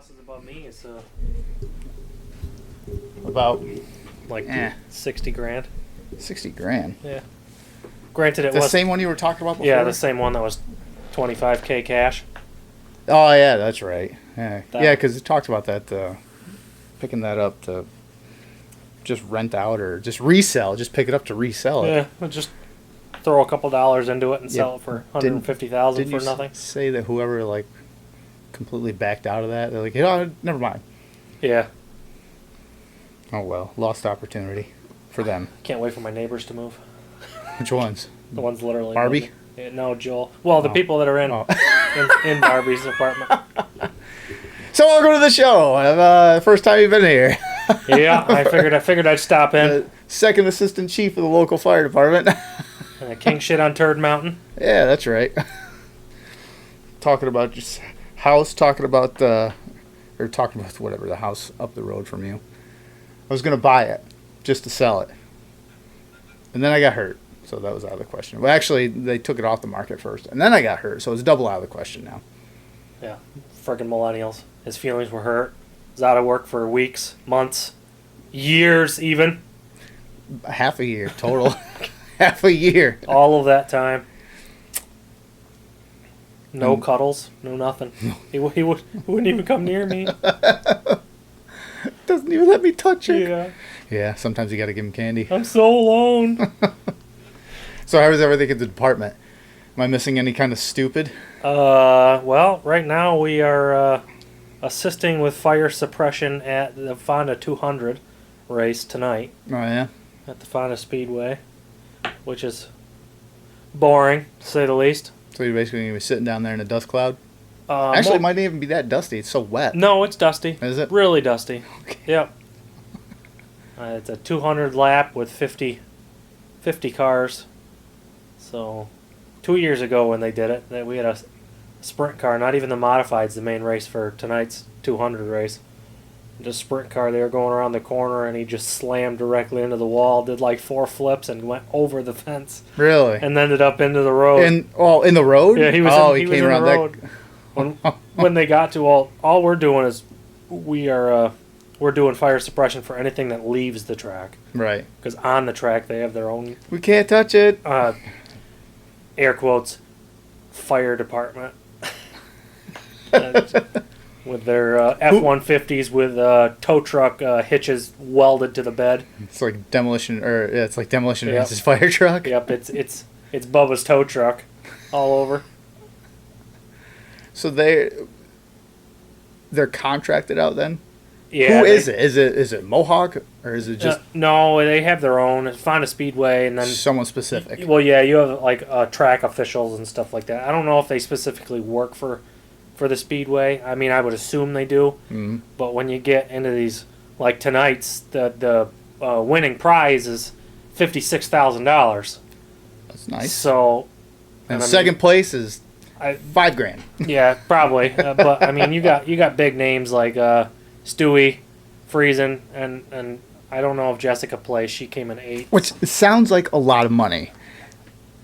houses above me is About like 60 grand. 60 grand. Yeah. Granted, it The was same one you were talking about before? Yeah, the same one that was 25K cash. Oh, yeah, that's right. Yeah, That- yeah, because it talked about that, picking that up to just rent out or just resell. Just pick it up to resell it. Yeah, we'll just throw a couple dollars into it and sell Yeah, it for 150,000 for nothing. Say that whoever like completely backed out of that, they're like, oh, never mind. Yeah. Oh well, lost opportunity for them. Can't wait for my neighbors to move. Which ones? The ones literally Barbie? moving. Yeah, no, Joel. Well, the Oh. people that are in, Oh. in Barbie's apartment. So welcome to the show. First time you've been here. Yeah, I figured I'd stop in. The second assistant chief of the local fire department. King shit on Turd Mountain. Yeah, that's right. Talking about just house, talking about whatever, the house up the road from you. I was going to buy it just to sell it. And then I got hurt. So that was out of the question. Well, actually, they took it off the market first. And then I got hurt. So it's double out of the question now. Yeah, friggin' millennials. His feelings were hurt. Was out of work for weeks, months, years even. Half a year total. Half a year. All of that time. No cuddles, no nothing. He wouldn't even come near me. Doesn't even let me touch it. Yeah. Yeah, sometimes you got to give him candy. I'm so alone. So how is everything at the department? Am I missing any kind of stupid? Well, right now we are assisting with fire suppression at the Fonda 200 race tonight Oh, yeah? at the Fonda Speedway, which is boring, to say the least. So you're basically going to be sitting down there in a dust cloud? Actually, it might not even be that dusty. It's so wet. No, it's dusty. Is it? Really dusty. Okay. Yep. It's a 200 lap with 50 cars. So, 2 years ago when they did it, we had a sprint car, not even the modifieds, the main race for tonight's 200 race. Just sprint car, they were going around the corner and he just slammed directly into the wall, did like 4 flips and went over the fence. Really? And ended up into the road. In the road? Yeah, he was he came in around the road. When they got to all we're doing is we're doing fire suppression for anything that leaves the track. Right. Because on the track they have their own We can't touch it. air quotes fire department with their F-150s with tow truck hitches welded to the bed. It's like demolition, it's like demolition Yep. against his fire truck. Yep, it's Bubba's tow truck all over. So they're contracted out then? Yeah. Who is it? Is it Mohawk or is it just no, they have their own. Find a speedway and then someone specific? Well, yeah, you have like track officials and stuff like that. I don't know if they specifically work for the speedway. I mean, I would assume they do. Mm-hmm. But when you get into these, like tonight's, the winning prize is $56,000. That's nice. So, and I second mean, place is $5,000. Yeah, probably. But I mean, you got big names like Stewie, Friesen, and I don't know if Jessica plays. She came in 8th. Which sounds like a lot of money.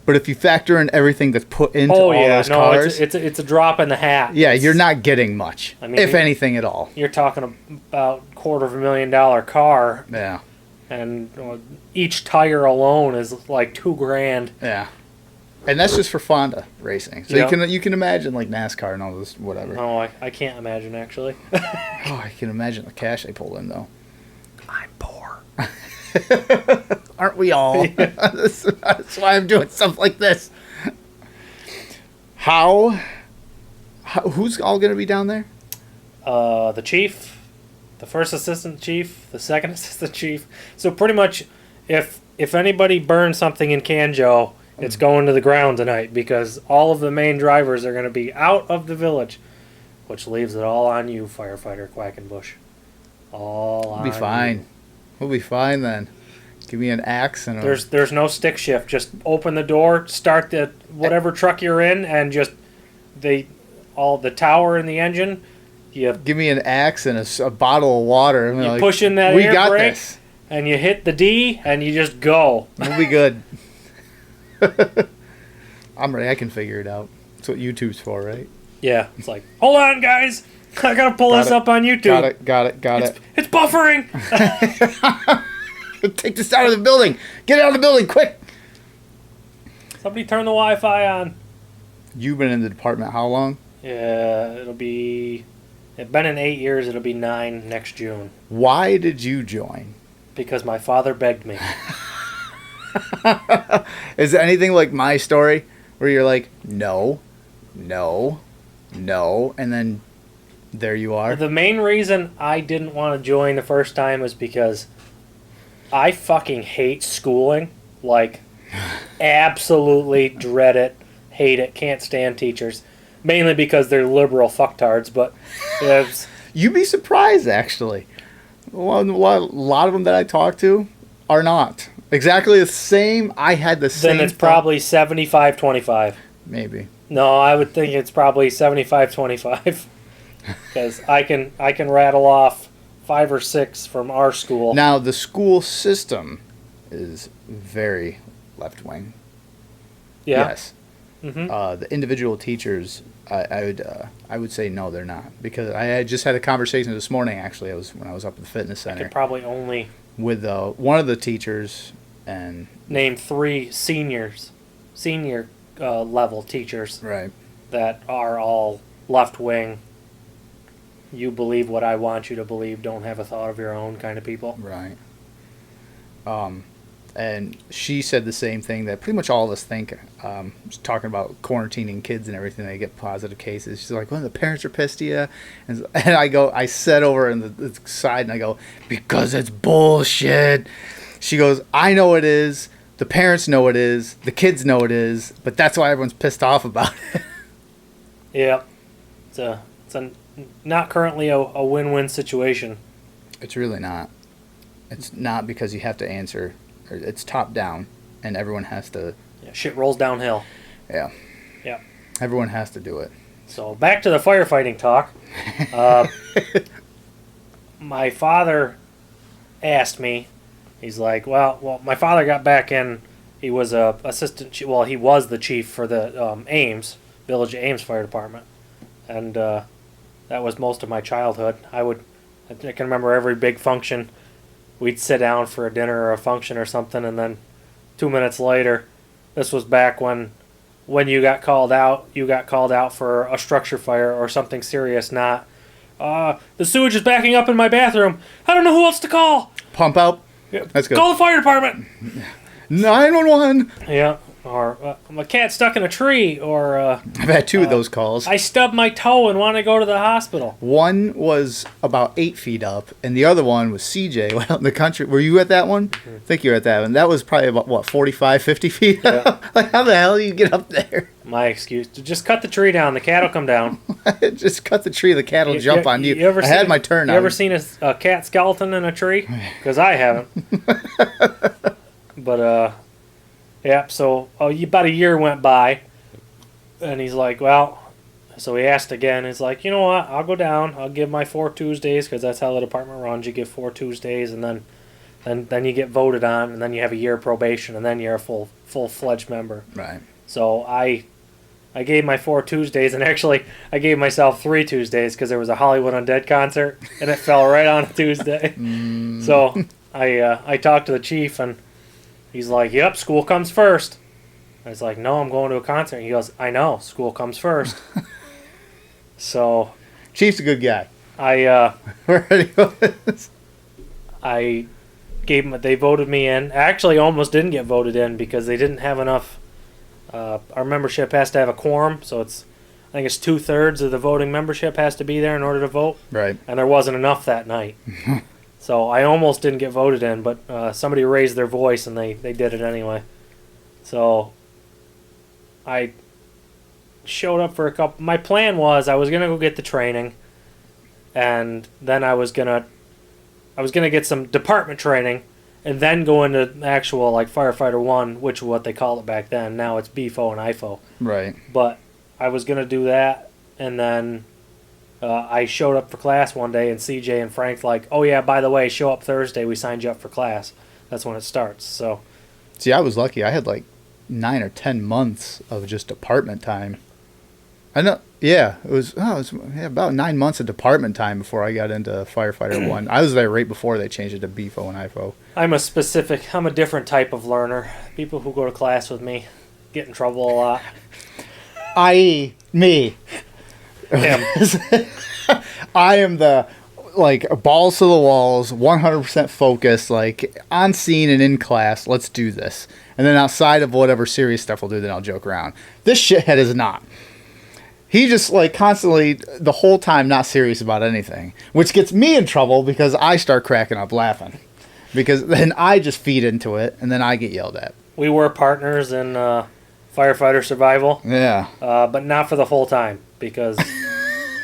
But if you factor in everything that's put into all those cars, it's a drop in the hat. yeah, you're not getting much, I mean, if anything at all. You're talking about $250,000 car, Yeah, and each tire alone is like $2,000. yeah, and that's just for Fonda racing. So Yep. you can imagine like NASCAR and all this whatever. No, I can't imagine actually. Oh, I can imagine the cash they pulled in though. I'm poor. Aren't we all? That's why I'm doing stuff like this. Who's all going to be down there? The chief, the first assistant chief, the second assistant chief. So pretty much, if anybody burns something in Canjo, it's going to the ground tonight because all of the main drivers are going to be out of the village, which leaves it all on you, firefighter Quackenbush. All on We'll be fine. you. We'll be fine then. Give me an axe and There's no stick shift. Just open the door, start the whatever truck you're in, and just the tower and the engine. You give me an axe and a bottle of water. And you push in that we air got brake, this. and you hit the D, and you just go. We'll be good. I'm ready. I can figure it out. That's what YouTube's for, right? Yeah, it's like, hold on, guys. I gotta pull this up on YouTube. Got it. It's buffering. Take this out of the building. Get out of the building, quick. Somebody turn the Wi-Fi on. You've been in the department how long? Yeah, it's been in 8 years. It'll be 9 next June. Why did you join? Because my father begged me. Is it anything like my story where you're like, no, and then there you are? The main reason I didn't want to join the first time was because I fucking hate schooling. Like, absolutely dread it, hate it, can't stand teachers. Mainly because they're liberal fucktards, but you'd be surprised, actually. A lot of them that I talk to are not. Exactly the same. I had the same. Then it's probably 75-25. Maybe. No, I would think it's probably 75-25. Because I can rattle off 5 or 6 from our school. Now, the school system is very left-wing. Yeah. Yes. Mm-hmm. The individual teachers, I would say no, they're not, because I just had a conversation this morning. Actually, when I was up at the fitness I center. could probably only with one of the teachers and name 3 senior level teachers, right, that are all left wing. You believe what I want you to believe. Don't have a thought of your own kind of people. Right. And she said the same thing that pretty much all of us think. Just talking about quarantining kids and everything, they get positive cases. She's like, well, the parents are pissed at you. And I sat over on the side and I go, because it's bullshit. She goes, I know it is. The parents know it is. The kids know it is. But that's why everyone's pissed off about it. Yeah. It's not currently a win-win situation. It's really not. It's not, because you have to answer. It's top down, and everyone has to. Yeah, shit rolls downhill. Yeah. Yeah. Everyone has to do it. So back to the firefighting talk. My father asked me. He's like, well, my father got back in. He was a assistant. Well, he was the chief for the Village Ames Fire Department, and that was most of my childhood. I can remember every big function. We'd sit down for a dinner or a function or something, and then 2 minutes later, this was back when you got called out for a structure fire or something serious, not, the sewage is backing up in my bathroom. I don't know who else to call. Pump out? That's good. Call the fire department. 911. Yeah. Or my cat stuck in a tree, or I've had 2 of those calls. I stubbed my toe and want to go to the hospital. One was about 8 feet up, and the other one was CJ out in the country. Were you at that one? Mm-hmm. I think you were at that one. That was probably about, 45, 50 feet up? Yeah. Like, how the hell do you get up there? My excuse. Just cut the tree down. The cat will come down. Just cut the tree. The cat will jump on you. I had my turn. You ever seen a cat skeleton in a tree? Because I haven't. But, yeah, so about a year went by, and he's like, well, so he asked again. He's like, you know what, I'll go down. I'll give my 4 Tuesdays, because that's how the department runs. You give 4 Tuesdays, and then you get voted on, and then you have a year probation, and then you're a full-fledged member. Right. So I gave my 4 Tuesdays, and actually I gave myself 3 Tuesdays, because there was a Hollywood Undead concert, and it fell right on a Tuesday. So I talked to the chief, and he's like, yep, school comes first. I was like, no, I'm going to a concert. He goes, I know, school comes first. So Chief's a good guy. They voted me in. I actually almost didn't get voted in because they didn't have enough. Our membership has to have a quorum, so I think it's 2/3 of the voting membership has to be there in order to vote. Right. And there wasn't enough that night. So I almost didn't get voted in, but somebody raised their voice and they did it anyway. So I showed up for a couple. My plan was I was gonna go get the training, and then I was gonna get some department training, and then go into actual like firefighter 1, which is what they called it back then. Now it's BFO and IFO. Right. But I was gonna do that, and then I showed up for class one day, and CJ and Frank like, oh yeah, by the way, show up Thursday. We signed you up for class. That's when it starts. So, see, I was lucky. I had like 9 or 10 months of just department time. I know. Yeah, it was about 9 months of department time before I got into firefighter 1. I was there right before they changed it to BFO and IFO. I'm a different type of learner. People who go to class with me get in trouble a lot. I.e. me. Him. I am the, like, balls to the walls, 100% focused, like, on scene and in class, let's do this. And then outside of whatever serious stuff we'll do, then I'll joke around. This shithead is not. He just, like, constantly, the whole time, not serious about anything. Which gets me in trouble because I start cracking up laughing. Because then I just feed into it, and then I get yelled at. We were partners in firefighter survival. Yeah. But not for the whole time, because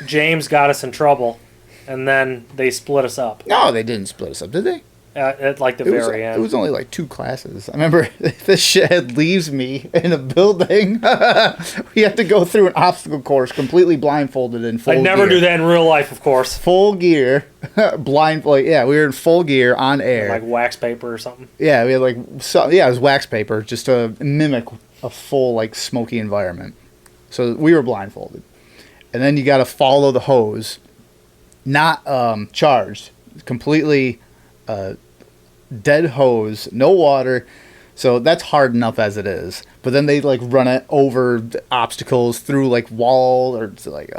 James got us in trouble, and then they split us up. No, they didn't split us up, did they? At like the very end. It was only like 2 classes. I remember if this shithead leaves me in a building, we have to go through an obstacle course completely blindfolded in full gear. I'd never do that in real life, of course. Full gear, blindfold. Yeah, we were in full gear on air. Like wax paper or something. Yeah, we had like it was wax paper just to mimic a full like smoky environment. So we were blindfolded, and then you got to follow the hose, not charged, completely. Dead hose, no water, so that's hard enough as it is. But then they like run it over obstacles through like wall or like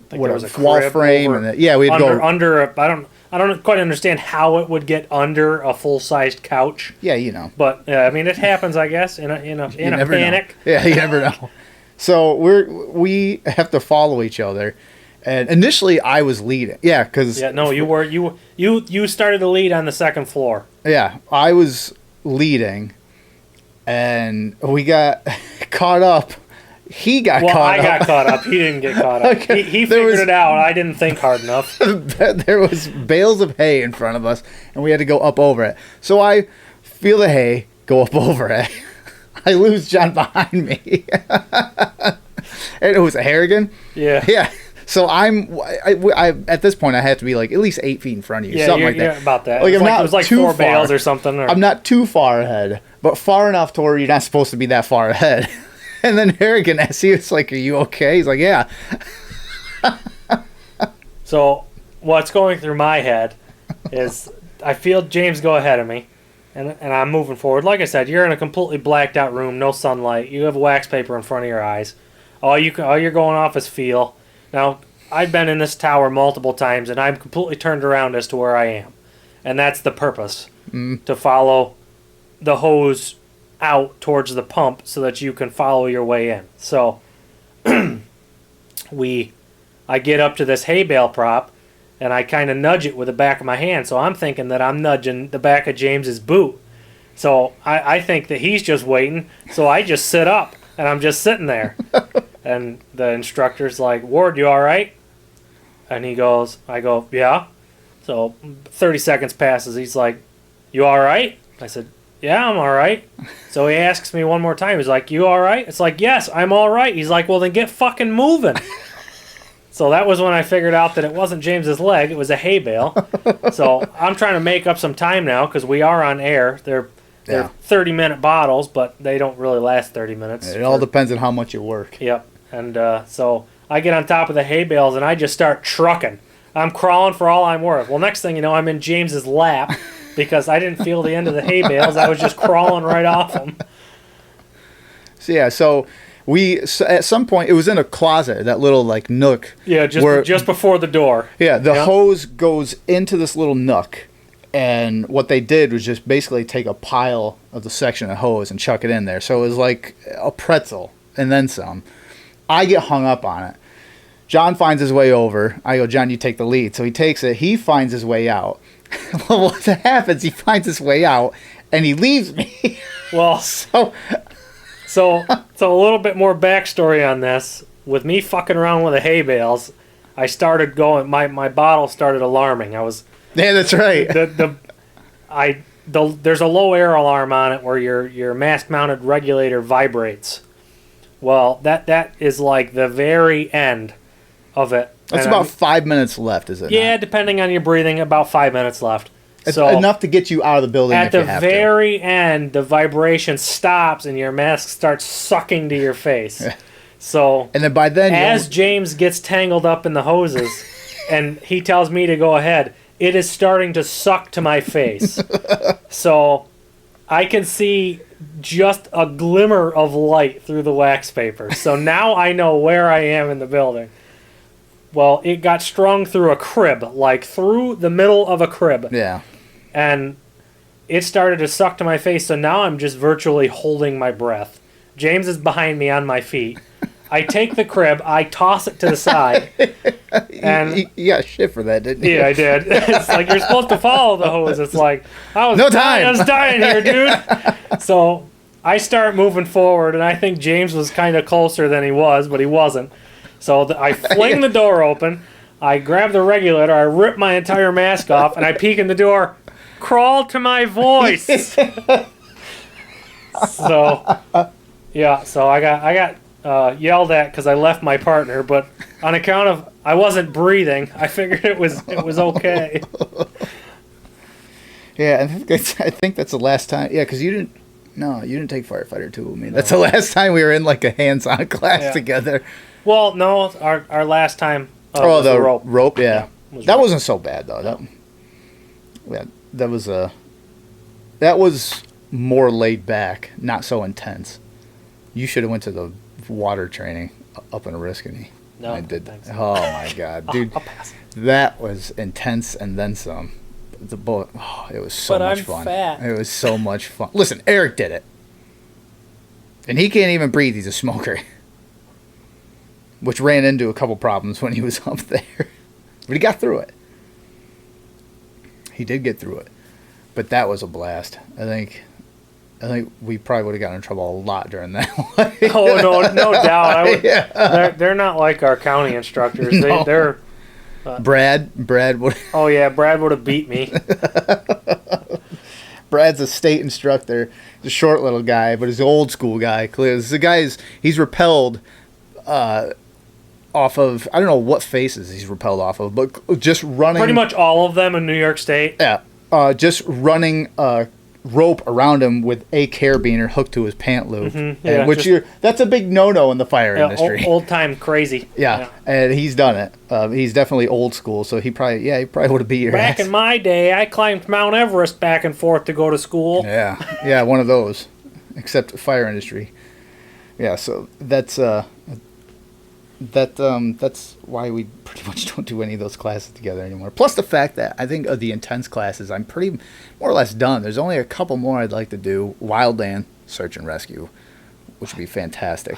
whatever wall frame, and we'd go under. I don't quite understand how it would get under a full sized couch. Yeah, you know. But I mean, it happens, I guess, in a panic. Know. Yeah, you never know. So we have to follow each other. And initially, I was leading. Yeah, because you were you started to lead on the second floor. Yeah, I was leading, and we got caught up. He got caught up. I got caught up. He didn't get caught up. Okay. He figured it out. I didn't think hard enough. There was bales of hay in front of us, and we had to go up over it. So I feel the hay, go up over it. I lose John behind me. And it was a Harrigan. Yeah. Yeah. So I at this point I have to be like at least 8 feet in front of you, something like that. Yeah, about that. Like it was like 4 bales or something. I'm not too far ahead, but far enough to where you're not supposed to be that far ahead. And then Harrigan asks you, it's like, "Are you okay?" He's like, "Yeah." So what's going through my head is I feel James go ahead of me, and I'm moving forward. Like I said, you're in a completely blacked out room, no sunlight. You have wax paper in front of your eyes. All you're going off is feel. Now, I've been in this tower multiple times, and I'm completely turned around as to where I am. And that's the purpose, to follow the hose out towards the pump so that you can follow your way in. So, I get up to this hay bale prop, and I kind of nudge it with the back of my hand. So I'm thinking that I'm nudging the back of James's boot. So I think that he's just waiting, so I just sit up, and I'm just sitting there. And the instructor's like, "Ward, you all right?" And I go, "Yeah." So 30 seconds passes. He's like, "You all right?" I said, "Yeah, I'm all right." So he asks me one more time. He's like, "You all right?" It's like, "Yes, I'm all right." He's like, "Well, then get fucking moving." So that was when I figured out that it wasn't James's leg. It was a hay bale. So I'm trying to make up some time now because we are on air. They're 30-minute bottles, but they don't really last 30 minutes. It all depends on how much you work. Yep. And so I get on top of the hay bales, and I just start trucking. I'm crawling for all I'm worth. Well, next thing you know, I'm in James's lap because I didn't feel the end of the hay bales. I was just crawling right off them. So we at some point, it was in a closet, that little like nook. Yeah, just before the door. Yeah, the hose goes into this little nook. And what they did was just basically take a pile of the section of hose and chuck it in there. So it was like a pretzel and then some. I get hung up on it. John finds his way over. I go, "John, you take the lead." So he takes it. He finds his way out. Well, what happens, he finds his way out, and he leaves me. Well, so a little bit more backstory on this. With me fucking around with the hay bales, I started going, my bottle started alarming. Yeah, that's right. There's a low air alarm on it where your mask-mounted regulator vibrates. Well, that is like the very end of it. That's about 5 minutes left, is it? Yeah, not? Depending on your breathing, about 5 minutes left. It's So enough to get you out of the building at if you the have very end, the vibration stops and your mask starts sucking to your face. So to. And then by then, as James gets tangled up in the hoses and he tells me to go ahead, it is starting to suck to my face. So I can see just a glimmer of light through the wax paper. So now I know where I am in the building. Well, it got strung through a crib, like through the middle of a crib. Yeah. And it started to suck to my face, so now I'm just virtually holding my breath. James is behind me on my feet. I take the crib, I toss it to the side. And you got shit for that, didn't you? yeah, I did. It's like you're supposed to follow the hose. It's like I was dying here, dude. So I start moving forward, and I think James was kind of closer than he was, but he wasn't. So I fling the door open, I grab the regulator, I rip my entire mask off, and I peek in the door, crawl to my voice. So, yeah, so I got yelled at because I left my partner, but on account of I wasn't breathing, I figured it was okay. Yeah, I think that's the last time. Yeah, because you didn't take firefighter 2 with me. That's the last time we were in like a hands-on class together. Well, no, our last time. Was the rope. Rope, yeah. That rope. wasn't so bad though. No. That was more laid back, not so intense. You should have went to the water training up in Oriskany. No, I did. thanks. Oh my god, dude, I'll pass. that was intense and then some. It was so But much I'm fun. fat. It was so much fun. Listen, Eric did it, and he can't even breathe. He's a smoker, which ran into a couple problems when he was up there, but he got through it. He did get through it, but that was a blast. I think we probably would have gotten in trouble a lot during that one. Oh no doubt. They're not like our county instructors. No. They're Brad would. Oh yeah, Brad would have beat me. Brad's a state instructor. He's a short little guy, but he's an old school guy. He's repelled off of, I don't know what faces he's repelled off of, but just running. Pretty much all of them in New York State. Yeah. Just running rope around him with a carabiner hooked to his pant loop. Mm-hmm, yeah, That's a big no-no in the fire industry. Old time crazy. Yeah, and he's done it. He's definitely old school, so he probably would have beat your ass. Back in my day, I climbed Mount Everest back and forth to go to school. Yeah, one of those, except fire industry. Yeah, so that's why we pretty much don't do any of those classes together anymore. Plus the fact that I think of the intense classes, I'm pretty more or less done. There's only a couple more I'd like to do. Wildland search and rescue, which would be fantastic.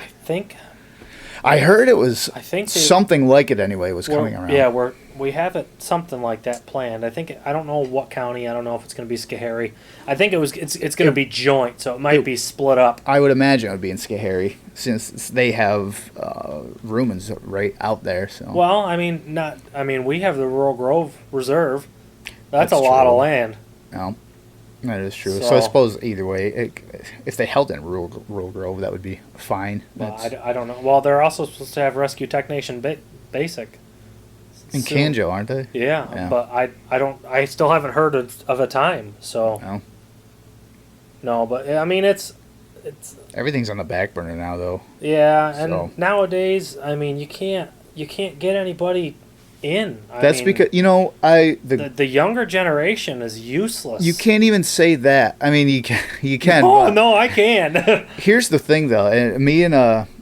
I heard it was something like it anyway was coming around. Yeah, we have it something like that planned. I don't know what county. I don't know if it's going to be Schoharie. I think it's going to be joint, so it might be split up. I would imagine it would be in Schoharie since they have ruins right out there. So well, we have the Rural Grove Reserve. That's a lot of land. No, that is true. So I suppose either way, if they held in Rural Grove, that would be fine. Well, I don't know. Well, they're also supposed to have Rescue Technician Basic. In Canjo, aren't they? Yeah, but I still haven't heard of a time. So no, but it's everything's on the back burner now, though. Yeah, and nowadays, you can't get anybody in. Because the younger generation is useless. You can't even say that. You can. No, I can. Here's the thing, though. And me and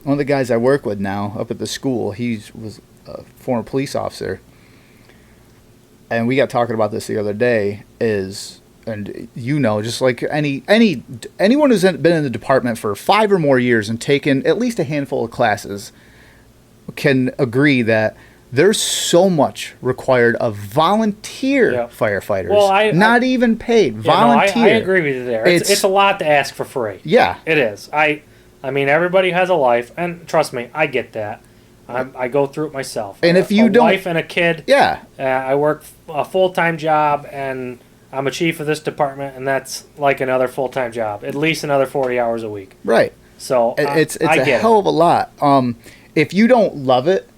one of the guys I work with now up at the school, he was a former police officer, and we got talking about this the other day. And just like anyone who's been in the department for 5 or more years and taken at least a handful of classes can agree that there's so much required of volunteer firefighters. Well, not even paid. Volunteer. I agree with you there. It's a lot to ask for free. Yeah. It is. Everybody has a life, and trust me, I get that. I go through it myself. And if you don't... wife and a kid. Yeah. I work a full-time job, and I'm a chief of this department, and that's like another full-time job. At least another 40 hours a week. Right. So it's a hell of a lot. If you don't love it,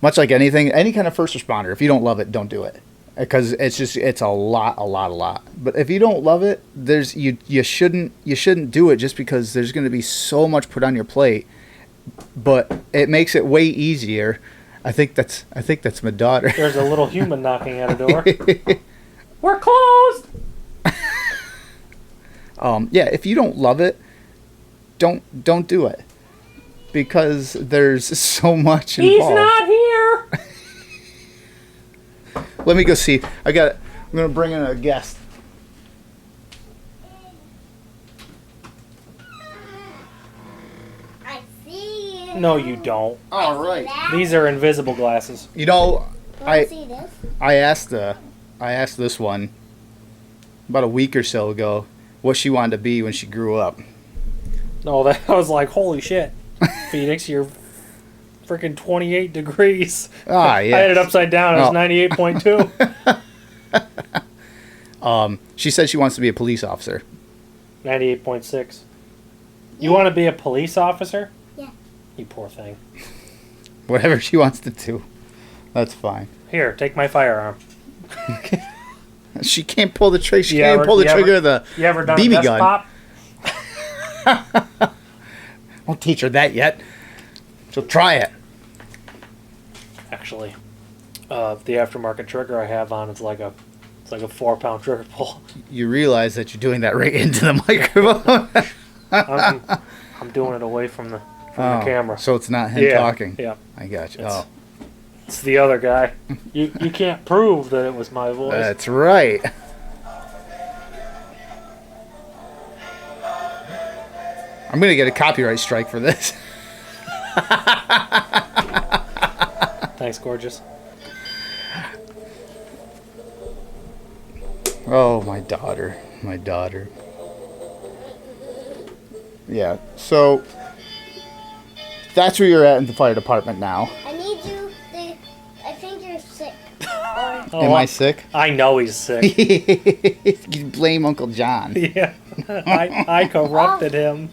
much like anything, any kind of first responder, if you don't love it, don't do it. because it's a lot. But if you don't love it, you shouldn't do it just because there's going to be so much put on your plate. But it makes it way easier. I think that's my daughter. There's a little human knocking at a door. We're closed. Yeah, if you don't love it, don't do it, because there's so much involved. He's not here. Let me go see. I'm gonna bring in a guest. I see you. No, you don't. All right. These are invisible glasses. You know, I see this. I asked this one about a week or so ago what she wanted to be when she grew up. No, that I was like, holy shit, Phoenix, you're freaking 28 degrees. Ah, yeah. I had it upside down. It was 98.2. She said she wants to be a police officer. 98.6. You want to be a police officer? Yeah. You poor thing. Whatever she wants to do, that's fine. Here, take my firearm. She can't pull the trigger. She You can't ever- pull the you ever- trigger of the You ever done BB a desk gun. pop? Won't teach her that yet. She'll try it. Actually, the aftermarket trigger I have on it's like a 4-pound trigger pull. You realize that you're doing that right into the microphone. I'm doing it away from the camera. So it's not him talking. Yeah, I got you. It's- it's the other guy. You can't prove that it was my voice. That's right. I'm gonna get a copyright strike for this. Thanks, gorgeous. Oh, my daughter. Yeah, so that's where you're at in the fire department now. I need you. I think you're sick. Am I sick? I know he's sick. You blame Uncle John. Yeah, I corrupted him.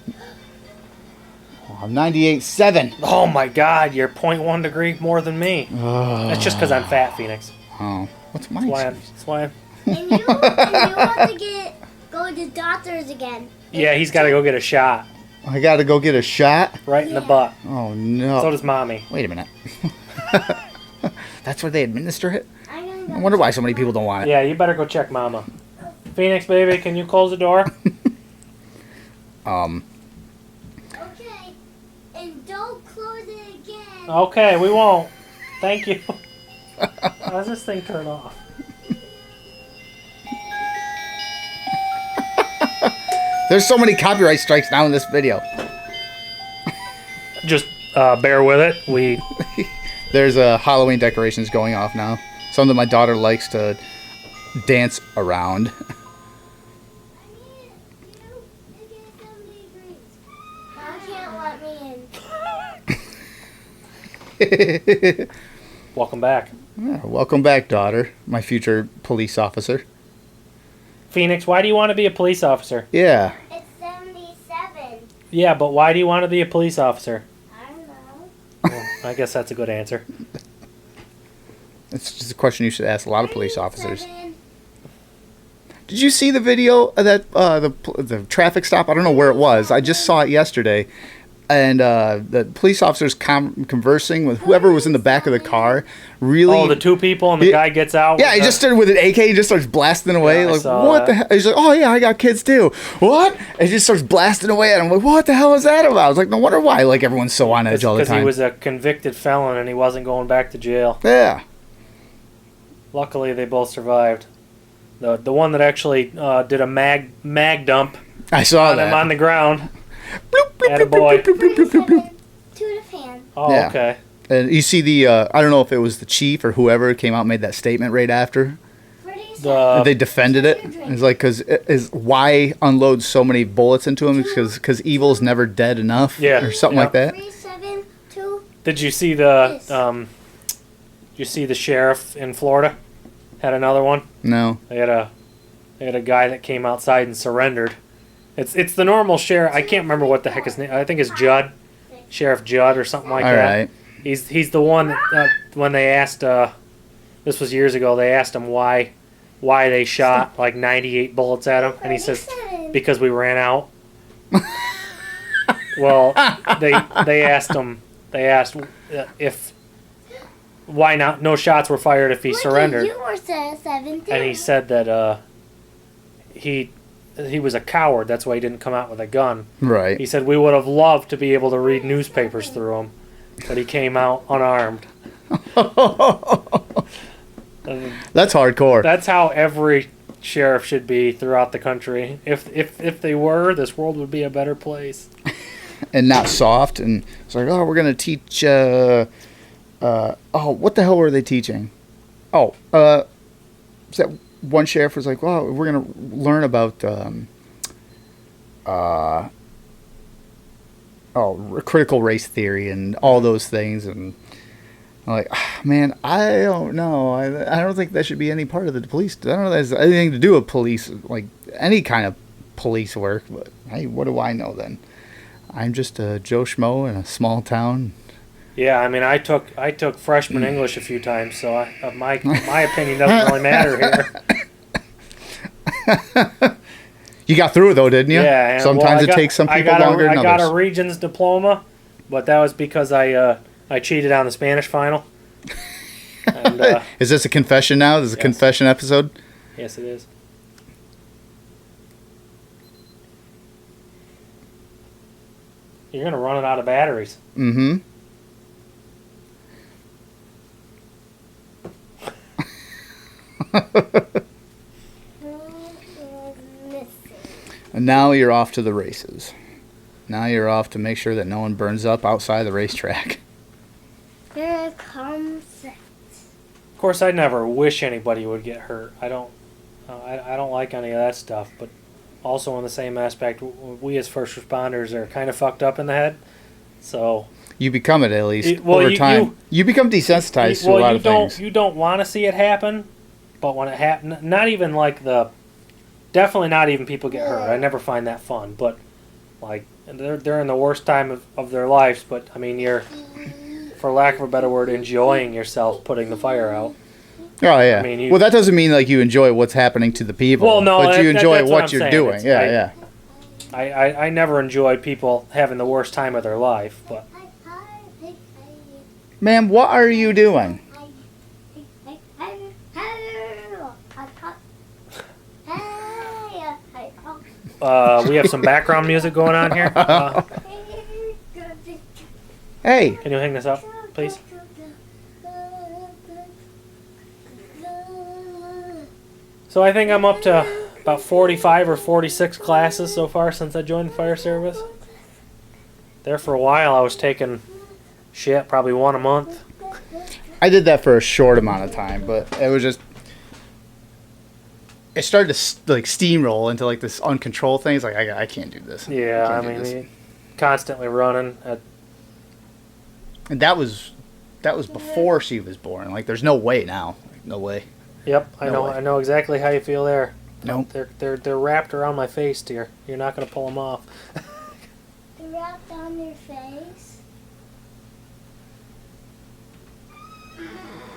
Oh, I'm 98.7. Oh my God, you're 0.1 degree more than me. That's just because I'm fat, Phoenix. Oh, what's my? That's why. And you have to go to the doctors again. Yeah, he's got to go get a shot I gotta go get a shot. right in the butt. Oh no! So does mommy. Wait a minute. That's where they administer it. I'm gonna go I wonder why so many people don't want it. Yeah, you better go check mama. Phoenix, baby, can you close the door? Okay. And don't close it again. Okay, we won't. Thank you. How does this thing turn off? There's so many copyright strikes now in this video. Just bear with it. There's Halloween decorations going off now. Some that my daughter likes to dance around. Mom can't let me in. Welcome back. Yeah, welcome back, daughter. My future police officer. Phoenix, why do you want to be a police officer? Yeah. It's 77. Yeah, but why do you want to be a police officer? I don't know. Well, I guess that's a good answer. It's just a question you should ask a lot of police officers. 77. Did you see the video of that the traffic stop? I don't know where it was. I just saw it yesterday. And the police officers conversing with whoever was in the back of the car. Really? Oh, the two people and the guy gets out. Yeah, he just started with an AK. He just starts blasting away. Yeah, I like, saw what the that. hell? He's like, oh, yeah, I got kids too. What? And he just starts blasting away at him. Like, what the hell is that about? I was like, no wonder why. Like, everyone's so on edge all the Because time. he was a convicted felon and he wasn't going back to jail. Yeah. Luckily, they both survived. The one that actually did a mag dump I saw on him that. on the ground. Bloop, bloop, Atta bloop, boy. bloop, bloop, bloop, bloop, bloop. To the fan. Oh, Yeah. okay. And you see the, I don't know if it was the chief or whoever came out and made that statement right after. They defended it. It's like, because why unload so many bullets into him? Because evil's never dead enough. Yeah. Or something Yeah. like that. 372. Did you see the sheriff in Florida had another one? No. They had a guy that came outside and surrendered. It's the normal sheriff. I can't remember what the heck his name. I think it's Judd, Sheriff Judd or something like All that. right. He's the one that when they asked this was years ago. They asked him why they shot like 98 bullets at him, and he says because we ran out. Well, they asked him. They asked if why not no shots were fired if he surrendered. You were 17. And he said that he was a coward. That's why he didn't come out with a gun. Right. He said we would have loved to be able to read newspapers through them, but he came out unarmed. That's hardcore. That's how every sheriff should be throughout the country. If they were, this world would be a better place. And not soft. And it's like, oh, we're going to teach... what the hell were they teaching? Oh, that one sheriff was like, well, we're going to learn about... critical race theory and all those things. And I'm like, man, I don't know. I don't think that should be any part of the police. I don't know that has anything to do with police, like any kind of police work. But hey, what do I know then? I'm just a Joe Schmo in a small town. Yeah, I mean, I took freshman English a few times, so my opinion doesn't really matter here. You got through it though, didn't you? Yeah. Sometimes it takes some people longer than others. I got a Regents diploma, but that was because I cheated on the Spanish final. And, is this a confession now? This is a confession episode? Yes, it is. You're going to run it out of batteries. Mm-hmm. And now you're off to the races. Now you're off to make sure that no one burns up outside the racetrack. Here comes it. Of course, I never wish anybody would get hurt. I don't like any of that stuff. But also, in the same aspect, we as first responders are kind of fucked up in the head. So you become it at least over time. You become desensitized to a lot of things. You don't want to see it happen, but when it happens, not even like definitely not even people get hurt. I never find that fun. But like they're in the worst time of their lives. But I mean, you're, for lack of a better word, enjoying yourself putting the fire out. Oh yeah. I mean, well, that doesn't mean like you enjoy what's happening to the people. Well, no, but you enjoy that's what I'm you're saying. doing. Yeah. I never enjoyed people having the worst time of their life, but ma'am, what are you doing? we have some background music going on here. Hey. Can you hang this up, please? So I think I'm up to about 45 or 46 classes so far since I joined the fire service. There for a while I was taking probably one a month. I did that for a short amount of time, but it was just... It started to like steamroll into like this uncontrolled thing. It's like, I can't do this. Yeah, I mean, constantly running. And that was before she was born. Like, there's no way now. Like, no way. Yep, No way. I know exactly how you feel there. Nope. They're wrapped around my face, dear. You're not gonna pull them off. They're wrapped on your face.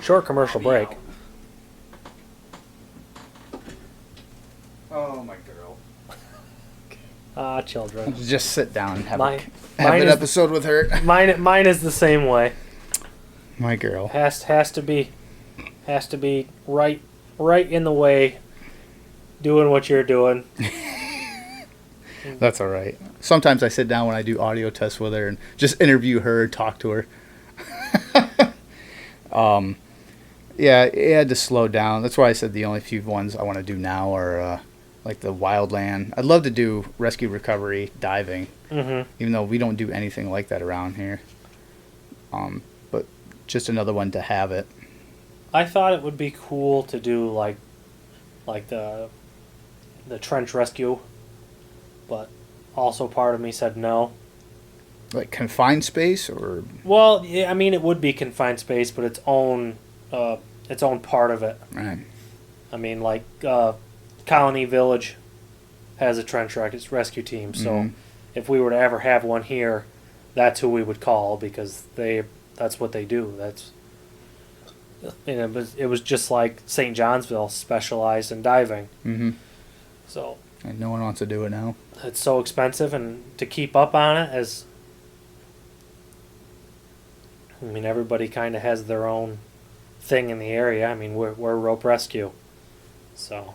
Short commercial break. Oh, my girl. Ah, children. Just sit down and have Mine an is- episode with her. Mine is the same way. My girl. Has to be right in the way, doing what you're doing. That's all right. Sometimes I sit down when I do audio tests with her and just interview her and talk to her. Yeah, it had to slow down. That's why I said the only few ones I want to do now are like the wildland. I'd love to do rescue, recovery, diving, even though we don't do anything like that around here. But just another one to have it. I thought it would be cool to do like the trench rescue, but also part of me said no. Like confined space, or Well, yeah, I mean it would be confined space, but its own part of it. right? I mean, like Colony Village has a trench rescue team, so if we were to ever have one here, that's who we would call because that's what they do. And it was just like St. Johnsville specialized in diving. Mm-hmm. So And no one wants to do it now. it's so expensive, and to keep up on it is. I mean, everybody kind of has their own thing in the area. I mean, we're rope rescue, so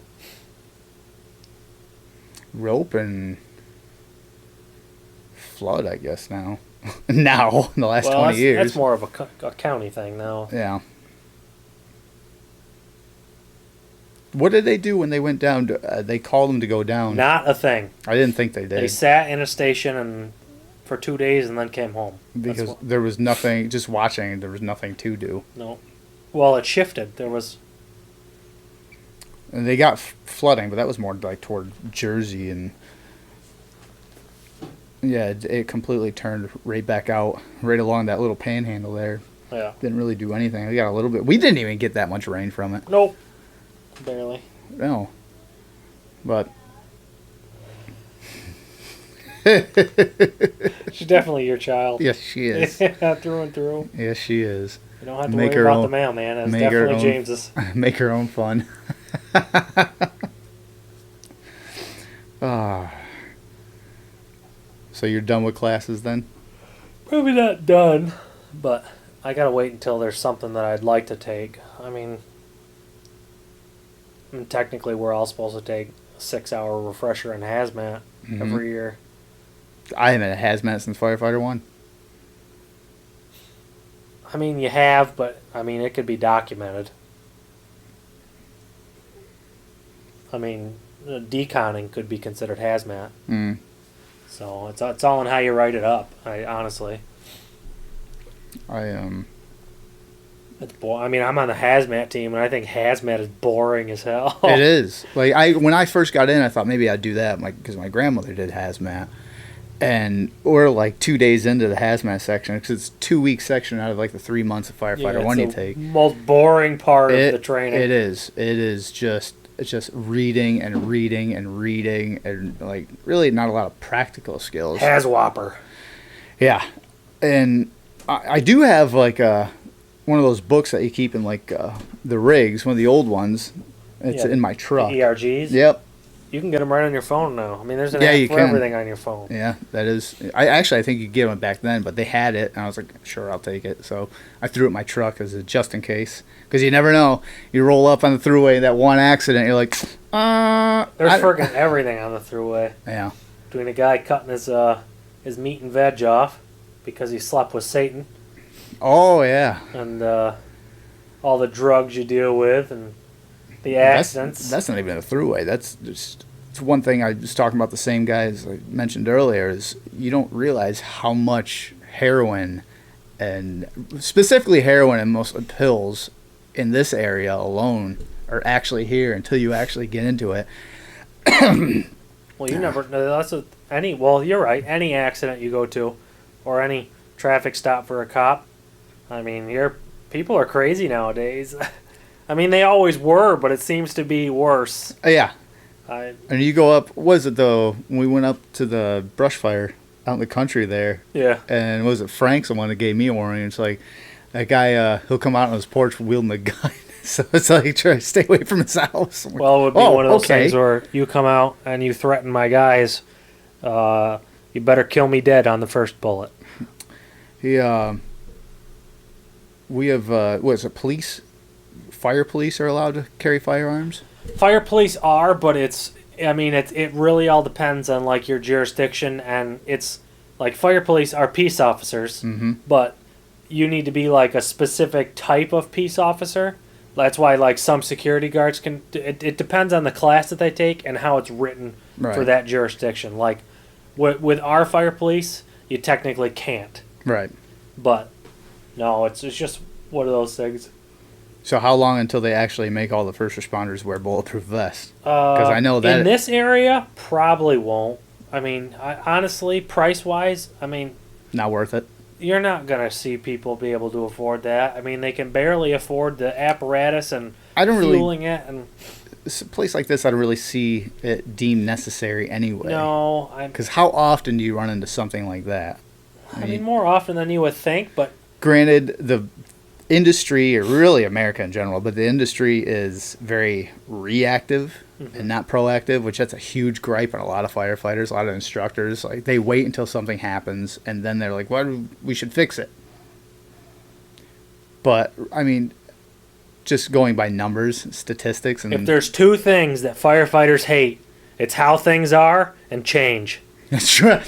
Rope and flood, I guess, now. Now, in the last 20 years. That's more of a county thing now. Yeah. What did they do when they went down? They called them to go down. Not a thing. I didn't think they did. They sat in a station and for 2 days and then came home. Because there was nothing, just watching, there was nothing to do. No. Well, it shifted. There was. And they got flooding, but that was more like toward Jersey and. Yeah, it completely turned right back out, right along that little panhandle there. Yeah. Didn't really do anything. We got a little bit. We didn't even get that much rain from it. Nope. Barely. No. But. She's definitely your child. Yes, she is. Through and through. Yes, she is. You don't have to Make worry her about own- the mailman. It's make her definitely own- James's. Make her own fun. Ah. So you're done with classes then? Probably not done, but I gotta wait until there's something that I'd like to take. I mean, technically we're all supposed to take a 6-hour refresher in hazmat Mhm. every year. I haven't had hazmat since firefighter 1. I mean, you have, but I mean, it could be documented. I mean, deconning could be considered hazmat. Mm. So it's all in how you write it up. Honestly, it's I mean, I'm on the hazmat team, and I think hazmat is boring as hell. It is. Like when I first got in, I thought maybe I'd do that, because my grandmother did hazmat, and we're like 2 days into the hazmat section because it's 2 week section out of like the 3 months of firefighter 1 you take. Most boring part of the training. It is. It is just. It's just reading and reading and reading and like really not a lot of practical skills. Hazwhopper. Yeah, and I do have like one of those books that you keep in like the rigs, one of the old ones. It's in my truck. The ERGs. Yep. You can get them right on your phone now. I mean, there's an Yeah, you app for can. everything on your phone. Yeah, that is. I think you could get them back then, but they had it, and I was like, sure, I'll take it. So I threw it in my truck as a just in case, because you never know. You roll up on the thruway, that one accident, you're like, There's freaking everything on the thruway. Yeah. Between a guy cutting his meat and veg off because he slept with Satan, Oh yeah. and all the drugs you deal with, and the accidents. That's not even a throughway. That's just it's one thing I was talking about. The same guys I mentioned earlier is you don't realize how much heroin, and specifically heroin and most pills in this area alone are actually here until you actually get into it. Well, you never. No, that's any. Well, you're right. Any accident you go to, or any traffic stop for a cop. I mean, people are crazy nowadays. I mean, they always were, but it seems to be worse. Yeah. I And you go up. Was it though? When we went up to the brush fire out in the country there, yeah. and was it Frank's the one that gave me a warning? It's like that guy. He'll come out on his porch wielding a gun. So it's like try to stay away from his house. I'm like, Well, it would be one of those okay. things where you come out and you threaten my guys. You better kill me dead on the first bullet. We have what is it? Police, fire police are allowed to carry firearms. Fire police are, but it really all depends on like your jurisdiction, and it's like fire police are peace officers, but you need to be like a specific type of peace officer. That's why like some security guards can. It depends on the class that they take and how it's written for Right. that jurisdiction. Like with our fire police, you technically can't, Right. but no, it's just one of those things. So how long until they actually make all the first responders wear bulletproof vests? Because I know that in this area probably won't. I mean, honestly, price wise, I mean, not worth it. you're not gonna see people be able to afford that. I mean, they can barely afford the apparatus and I don't really. fueling it, and A place like this, I don't really see it deemed necessary anyway. no, Because how often do you run into something like that? I mean more often than you would think. But Granted, the industry, or really America in general, but the industry is very reactive and not proactive, which that's a huge gripe on a lot of firefighters, a lot of instructors. Like, they wait until something happens and then they're like, well, we should fix it. But I mean, just going by numbers, statistics, and If there's two things that firefighters hate, it's how things are and change. that's right.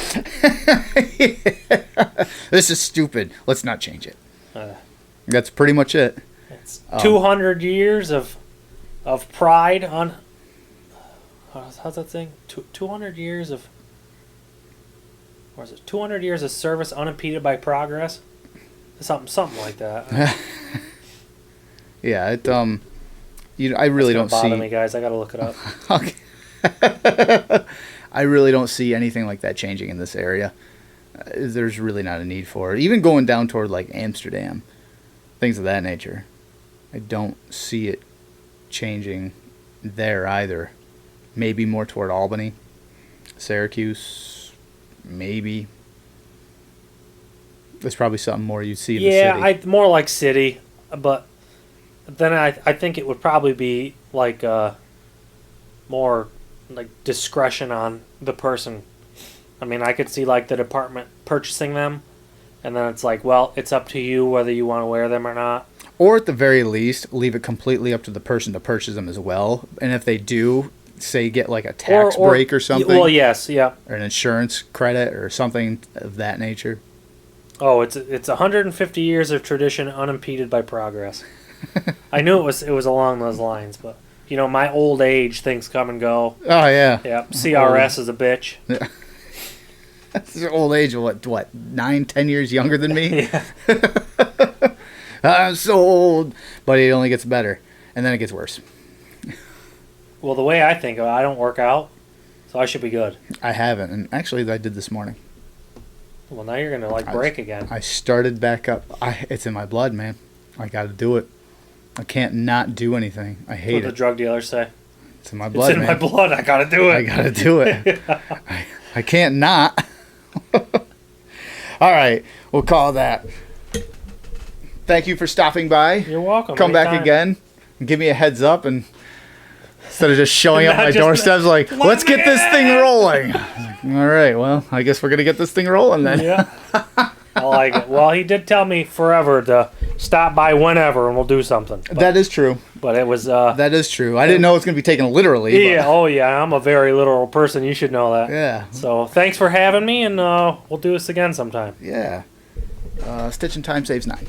This is stupid. Let's not change it. That's pretty much it. It's 200 years of pride on. How's that thing? 200 years of. Or is it 200 years of service unimpeded by progress? Something like that. Yeah, it I really don't bother see. me, guys. I gotta look it up. Okay. I really don't see anything like that changing in this area. There's really not a need for it. Even going down toward like Amsterdam, things of that nature. I don't see it changing there either. Maybe more toward Albany, Syracuse, maybe. There's probably something more you'd see in the city. Yeah, more like city, but then I think it would probably be like more like discretion on the person. I mean, I could see like the department purchasing them, and then it's like, well, it's up to you whether you want to wear them or not. Or at the very least, leave it completely up to the person to purchase them as well. And if they do, say, get like a tax break or something. Well, yes, yeah. Or an insurance credit or something of that nature. Oh, it's 150 years of tradition unimpeded by progress. I knew it was along those lines, but you know, my old age, things come and go. Oh yeah. Yeah. CRS is a bitch. Yeah. That's your old age. What 9-10 years younger than me? Yeah. I'm so old, but it only gets better, and then it gets worse. Well, the way I think of it, I don't work out, so I should be good. I haven't, and actually, I did this morning. Well, now you're gonna break again. I started back up. It's in my blood, man. I got to do it. I can't not do anything. I hate What it. the drug dealers say. It's in my blood, It's in man. my blood. I gotta do it. I gotta do it. I can't not. All right, we'll call that. Thank you for stopping by. You're welcome. Come back Anytime. again and give me a heads up, and instead of just showing up Not my just doorsteps like, let let's get me this thing in." rolling. All right, well, I guess we're gonna get this thing rolling then. Yeah. I like it. Well, he did tell me forever to stop by whenever and we'll do something. That is true. But it was. That is true. I didn't know it was gonna be taken literally. Yeah. Oh, yeah. I'm a very literal person. You should know that. Yeah. So thanks for having me, and we'll do this again sometime. Yeah. Stitching time saves 9.